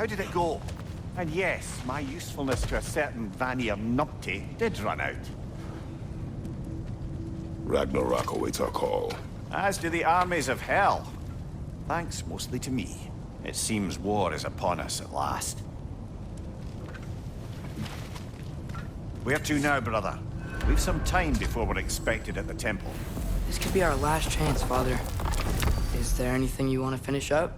how did it go? And yes, my usefulness to a certain Vanir numpty did run out. Ragnarok awaits our call. As do the armies of hell. Thanks mostly to me. It seems war is upon us at last. Where to now, brother? We've some time before we're expected at the temple. This could be our last chance, Father. Is there anything you want to finish up?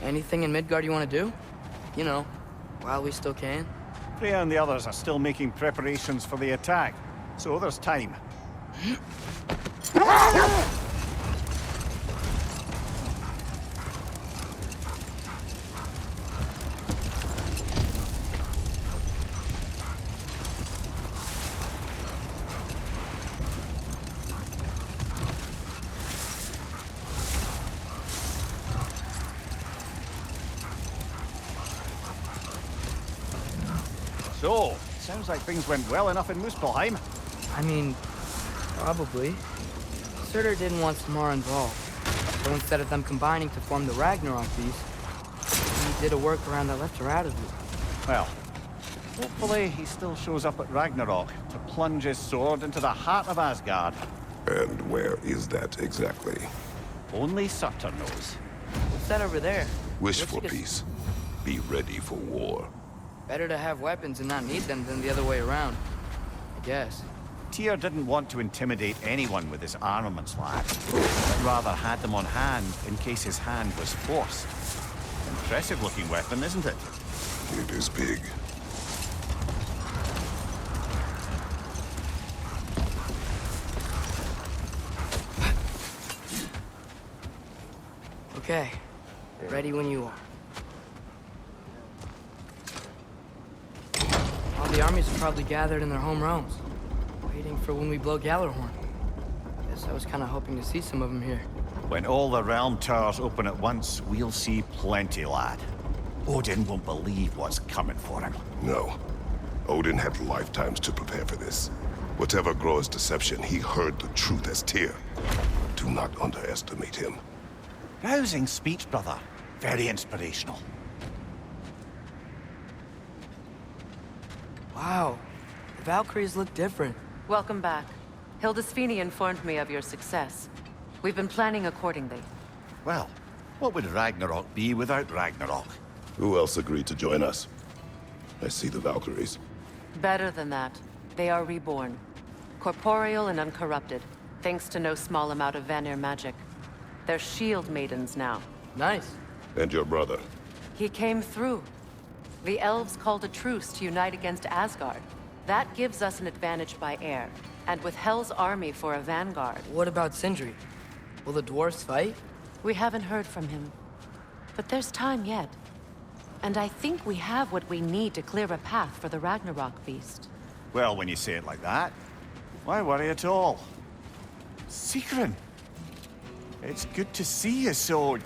Anything in Midgard you want to do? You know, while we still can. Freya and the others are still making preparations for the attack, so there's time. So, sounds like things went well enough in Muspelheim. I mean, probably. Surtur didn't want Samara involved. So instead of them combining to form the Ragnarok beast, he did a workaround that left her out of it. Well, hopefully he still shows up at Ragnarok to plunge his sword into the heart of Asgard. And where is that exactly? Only Surtur knows. What's that over there? Wish Looks for like a- peace. Be ready for war. Better to have weapons and not need them than the other way around, I guess. Tyr didn't want to intimidate anyone with his armaments, lad, but rather had them on hand in case his hand was forced. Impressive looking weapon, isn't it? It is big. Okay, ready when you are. All the armies are probably gathered in their home realms, waiting for when we blow Gjallarhorn. Guess I was kind of hoping to see some of them here. When all the realm towers open at once, we'll see plenty, lad. Odin won't believe what's coming for him. No. Odin had lifetimes to prepare for this. Whatever Groa's deception, he heard the truth as Tyr. Do not underestimate him. Rousing speech, brother. Very inspirational. Wow, the Valkyries look different. Welcome back. Hildisvini informed me of your success. We've been planning accordingly. Well, what would Ragnarok be without Ragnarok? Who else agreed to join us? I see the Valkyries. Better than that. They are reborn. Corporeal and uncorrupted, thanks to no small amount of Vanir magic. They're shield maidens now. Nice. And your brother. He came through. The elves called a truce to unite against Asgard. That gives us an advantage by air, and with Hel's army for a vanguard. What about Sindri? Will the dwarves fight? We haven't heard from him. But there's time yet. And I think we have what we need to clear a path for the Ragnarok beast. Well, when you say it like that, why worry at all? Sigrun! It's good to see you so...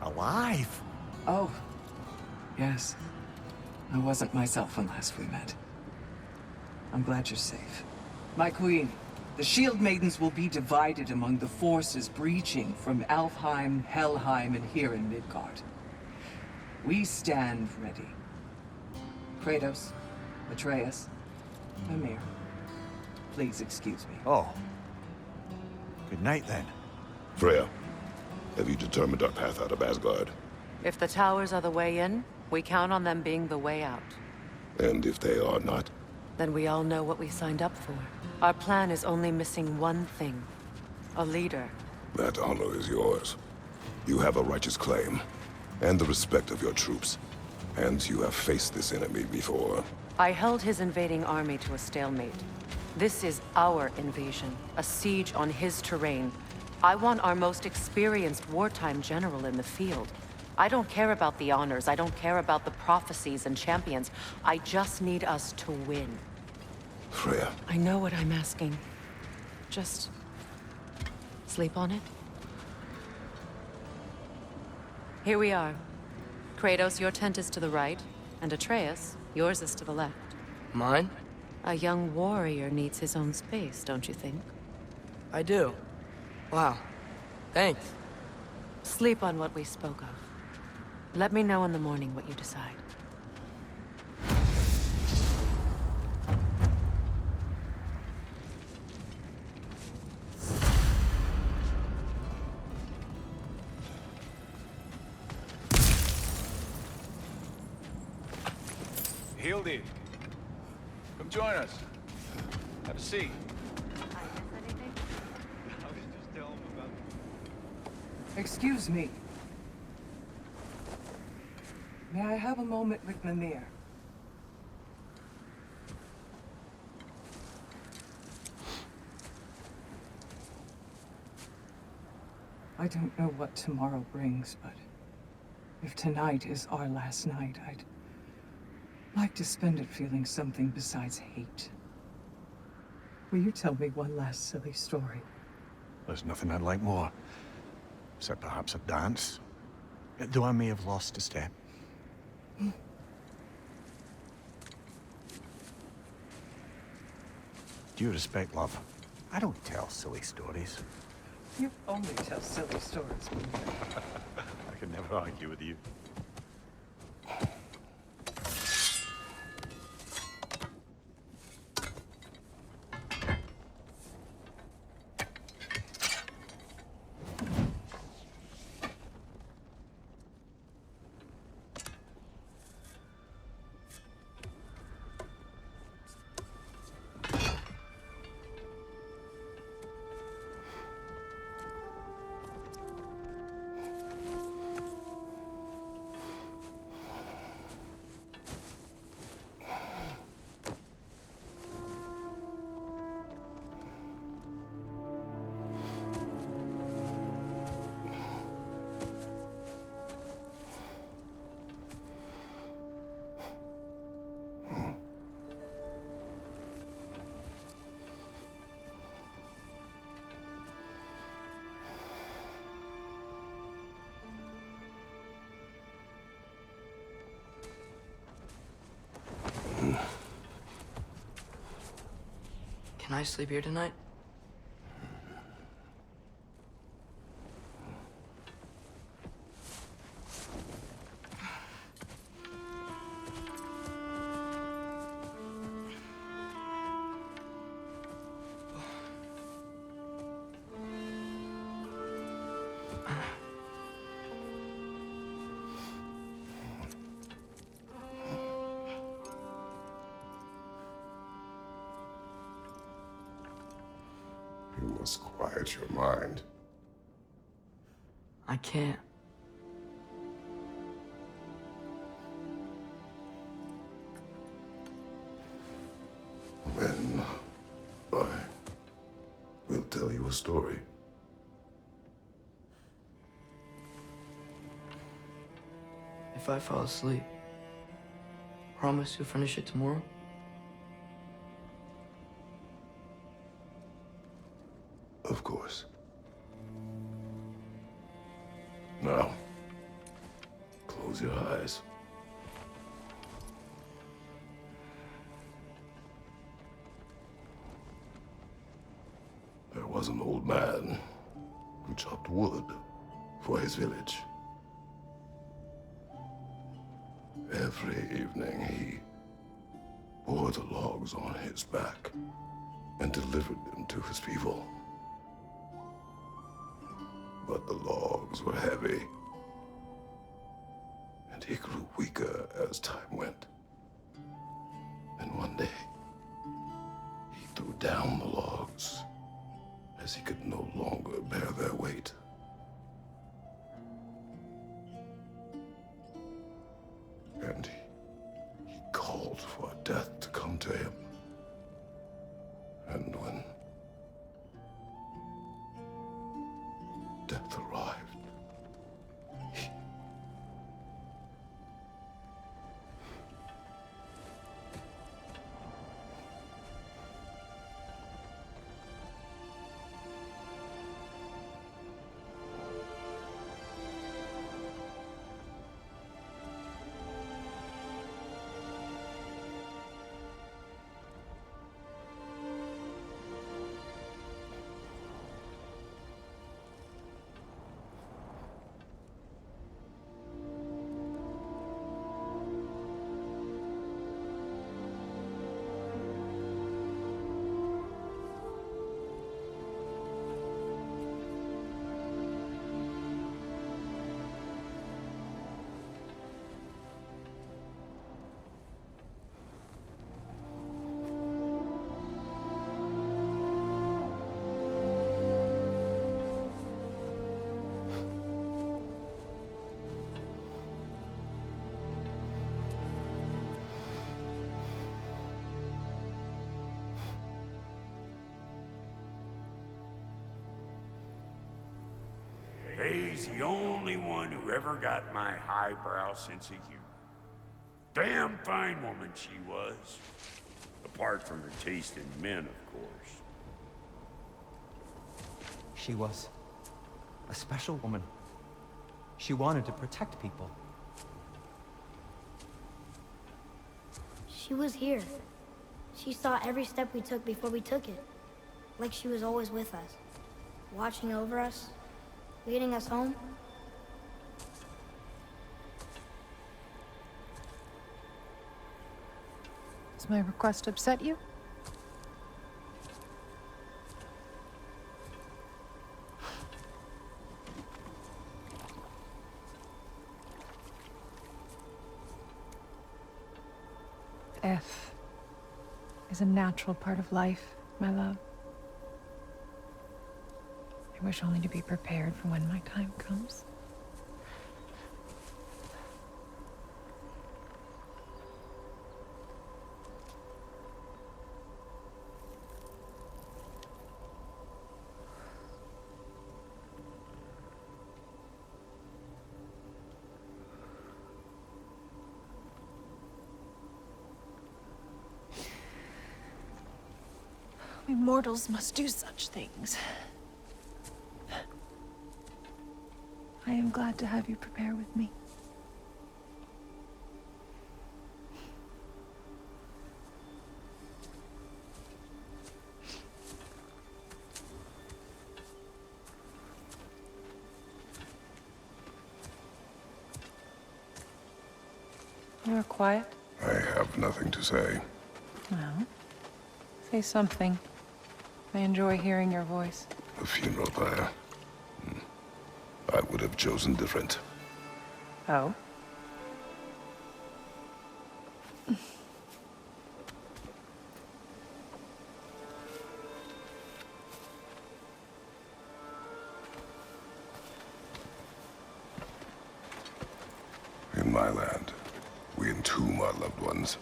alive. Oh, yes. I wasn't myself when last we met. I'm glad you're safe. My queen, the Shield Maidens will be divided among the forces breaching from Alfheim, Helheim, and here in Midgard. We stand ready. Kratos, Atreus, Mimir, please excuse me. Oh. Good night, then. Freya, have you determined our path out of Asgard? If the towers are the way in, we count on them being the way out. And if they are not? Then we all know what we signed up for. Our plan is only missing one thing. A leader. That honor is yours. You have a righteous claim, and the respect of your troops. And you have faced this enemy before. I held his invading army to a stalemate. This is our invasion, a siege on his terrain. I want our most experienced wartime general in the field. I don't care about the honors. I don't care about the prophecies and champions. I just need us to win. Freya, I know what I'm asking. Just sleep on it. Here we are. Kratos, your tent is to the right, and Atreus, yours is to the left. Mine? A young warrior needs his own space, don't you think? I do. Wow. Thanks. Sleep on what we spoke of. Let me know in the morning what you decide. Hildy, come join us. Have a seat. Excuse me. May I have a moment with Mimir? I don't know what tomorrow brings, but if tonight is our last night, I'd like to spend it feeling something besides hate. Will you tell me one last silly story? There's nothing I'd like more. Except perhaps a dance. Though I may have lost a step. Due respect, love. I don't tell silly stories. You only tell silly stories, Mimir. I can never argue with you. Can I sleep here tonight? you must quiet your mind. I can't. Then I will tell you a story. If I fall asleep, promise you'll finish it tomorrow? Of course. Now, close your eyes. There was an old man who chopped wood for his village. Every evening he bore the logs on his back and delivered them to his people. But the logs were heavy, and he grew weaker as time went. And one day, he threw down the logs as he could no longer bear their weight. And he called for death to come to him. And when death arrived, Faye's the only one who ever got my highbrow sense of humor. Damn fine woman she was. Apart from her taste in men, of course. She was a special woman. She wanted to protect people. She was here. She saw every step we took before we took it. Like she was always with us. Watching over us. Leading us home. Does my request upset you? Death is a natural part of life, my love. I wish only to be prepared for when my time comes. We mortals must do such things. I am glad to have you prepare with me. You are quiet? I have nothing to say. Well, say something. I enjoy hearing your voice. The funeral pyre. I would have chosen different. Oh? In my land, we entomb our loved ones.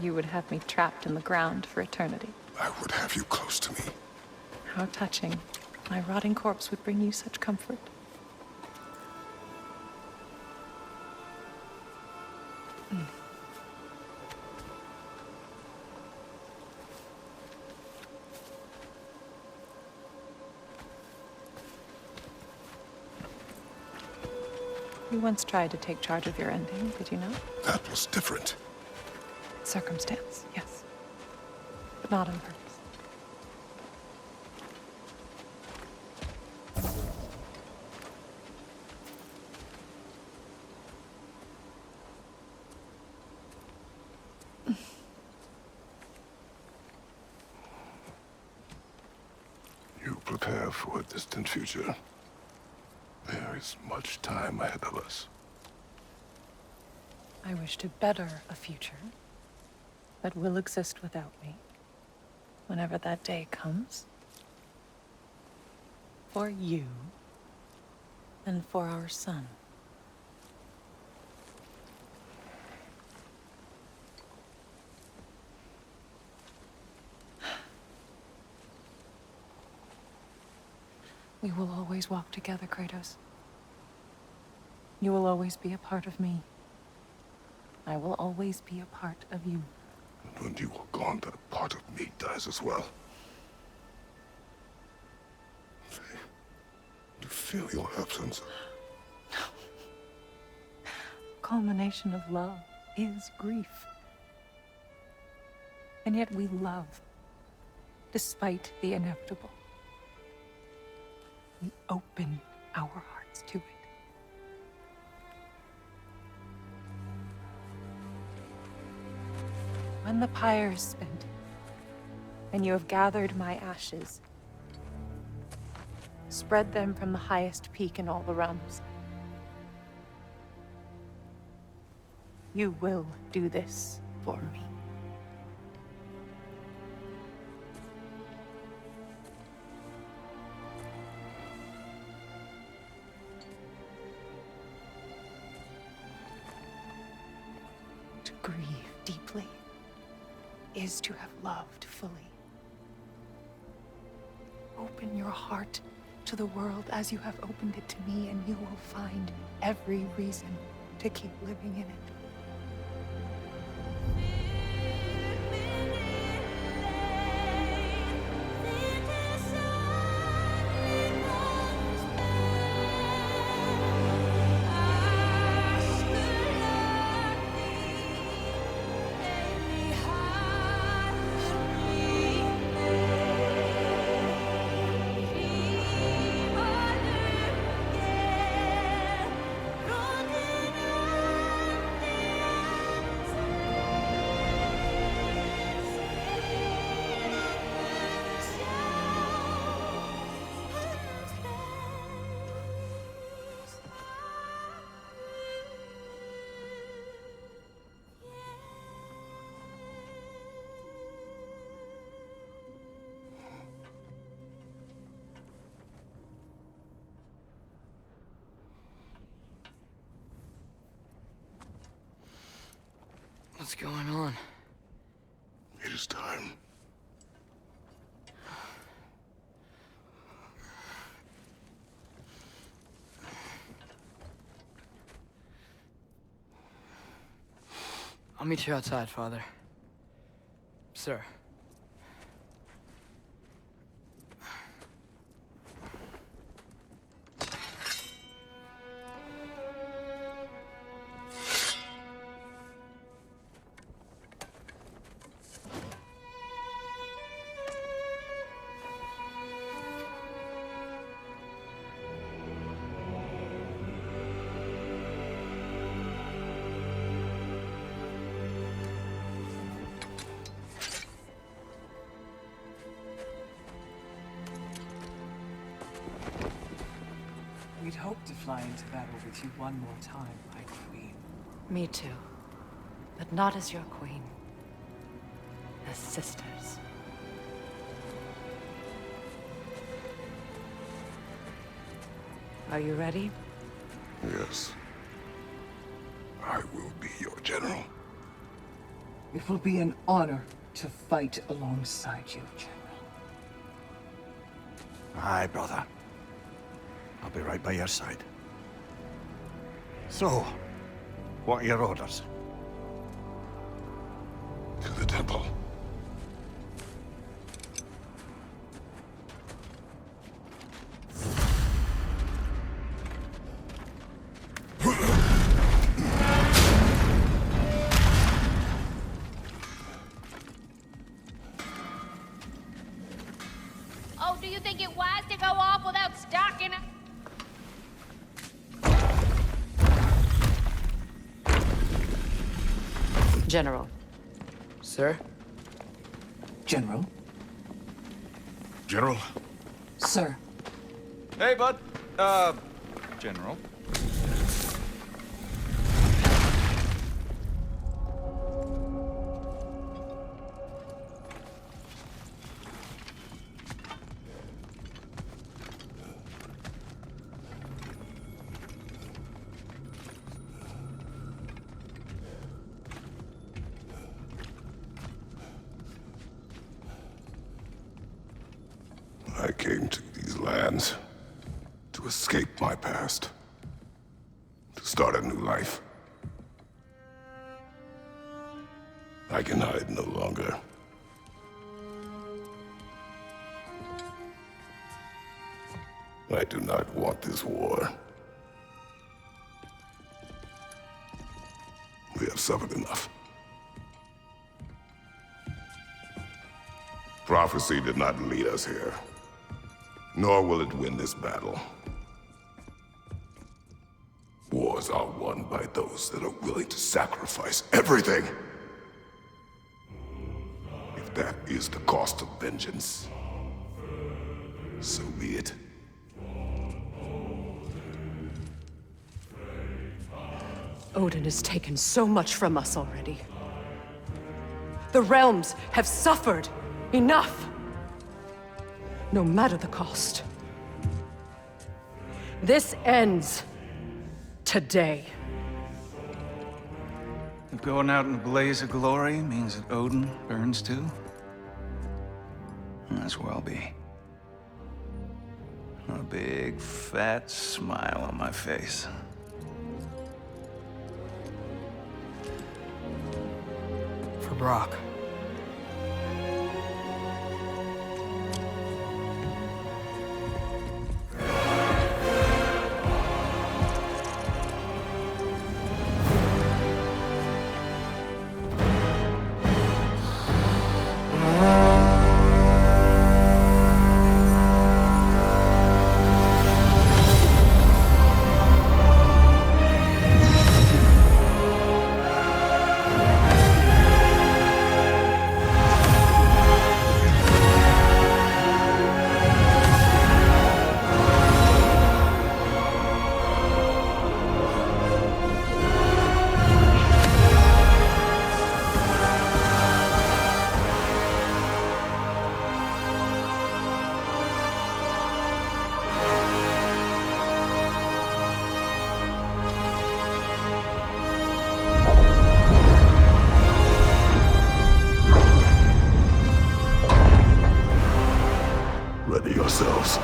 You would have me trapped in the ground for eternity. I would have you close to me. How touching. My rotting corpse would bring you such comfort. You once tried to take charge of your ending, did you not? That was different. Circumstance, yes. But not on purpose. You prepare for a distant future. There is much time ahead of us. I wish to better a future that will exist without me, whenever that day comes. For you, and for our son. We will always walk together, Kratos. You will always be a part of me. I will always be a part of you. And when you are gone, that part of me dies as well. Faye, to feel your absence. Culmination of love is grief. And yet we love, despite the inevitable. We open our hearts to it. When the pyre is spent, and you have gathered my ashes, spread them from the highest peak in all the realms. You will do this for me. To grieve deeply is to have loved fully. Open your heart to the world as you have opened it to me, and you will find every reason to keep living in it. What's going on? It is time. I'll meet you outside, Father. Sir. We'd hoped to fly into battle with you one more time, my queen. Me too. But not as your queen. As sisters. Are you ready? Yes. I will be your general. It will be an honor to fight alongside you, General. Aye, brother. I'll be right by your side. So, what are your orders? To the temple. Oh, do you think it wise to go off without stocking up? General. Sir? General? General? Sir. Hey, bud. General. I came to these lands to escape my past, to start a new life. I can hide no longer. I do not want this war. We have suffered enough. Prophecy did not lead us here, nor will it win this battle. Wars are won by those that are willing to sacrifice everything. If that is the cost of vengeance, so be it. Odin has taken so much from us already. The realms have suffered enough. No matter the cost. This ends today. If going out in a blaze of glory means that Odin burns too, that's where I'll be. A big, fat smile on my face. For Brock. Ready yourselves.